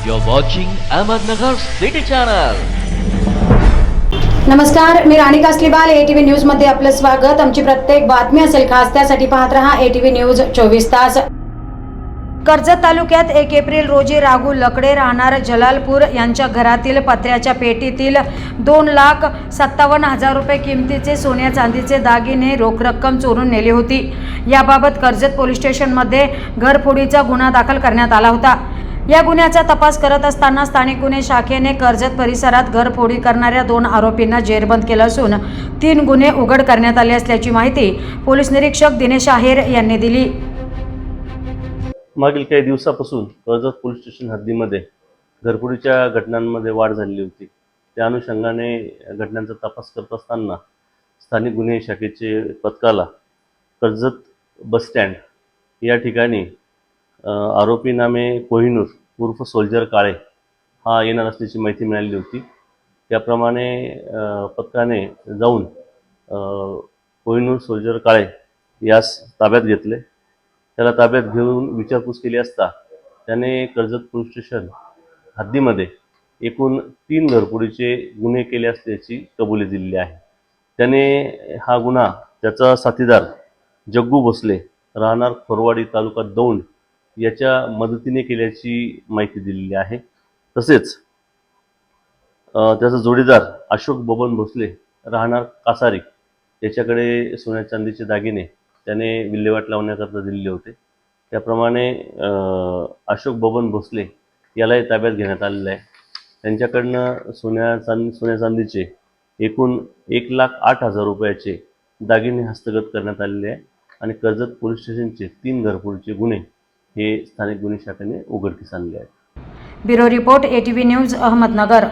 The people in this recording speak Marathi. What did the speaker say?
You're watching Ahmednagar City Channel. नमस्कार, मी राणी कासलीवाल ATV न्यूज मध्ये आपलं स्वागत। आमची प्रत्येक बातमी असेल खास त्यासाठी पाहत रहा ATV न्यूज 24 तास। कर्जत तालुक्यात 1 एप्रिल रोजी राघू लकडे राहणार जलालपूर यांच्या घरातील पत्र्याच्या पेटीतील 2,57,000 रुपये किमतीचे सोन्या चांदीचे दागिने रोख रक्कम चोरून नेली होती। याबाबत कर्जत पोलीस स्टेशनमध्ये घरफोडीचा गुन्हा दाखल करण्यात आला होता। या गुन्ह्याचा तपास करत असताना स्थानिक गुन्हे शाखेने कर्जत परिसरात घरफोडी करणाऱ्या 2 आरोपींना जेरबंद केलं असून 3 गुन्हे उघड करण्यात आले असल्याची माहिती पोलीस निरीक्षक दिनेश आहेर यांनी दिली। मागील काही दिवसापासून कर्जत पोलीस स्टेशन हद्दीमध्ये घरफोडीच्या घटनांमध्ये वाढ झाली होती। त्या अनुषंगाने घटनांचा तपास करत असताना स्थानिक गुन्हे शाखेचे पथकाला कर्जत बस स्टँड या ठिकाणी आरोपी नामे कोहिनूर उर्फ सोल्जर काळे हा येणार असल्याची माहिती मिळाली होती। त्याप्रमाणे पथकाने जाऊन कोहिनूर सोल्जर काळे यास ताब्यात घेतले। त्याला ताब्यात घेऊन विचारपूस केली असता त्याने कर्जत पोलीस स्टेशन हद्दीमध्ये एकूण 3 घरफोडीचे गुन्हे केले असल्याची कबुली दिलेली आहे। त्याने हा गुन्हा त्याचा साथीदार जग्गू भोसले राहणार खोरवाडी तालुका दौंड याच्या मदतीने केल्याची माहिती दिलेली आहे। तसेच त्याचा जोडीदार अशोक बबन भोसले राहणार कासारी याच्याकडे सोन्या चांदीचे दागिने त्याने विल्हेवाट लावण्याकरता दिलेले होते। त्याप्रमाणे अशोक बबन भोसले यालाही ताब्यात घेण्यात आलेलं आहे। त्यांच्याकडनं सोन्या चांदीचे एकूण 1,08,000 रुपयाचे दागिने हस्तगत करण्यात आलेले आहे आणि कर्जत पोलीस स्टेशनचे 3 घरफोडीचे गुन्हे हे स्थानिक गुन्हे शाखेने उघडकीस आणले आहेत। Bureau report ATV news Ahmednagar.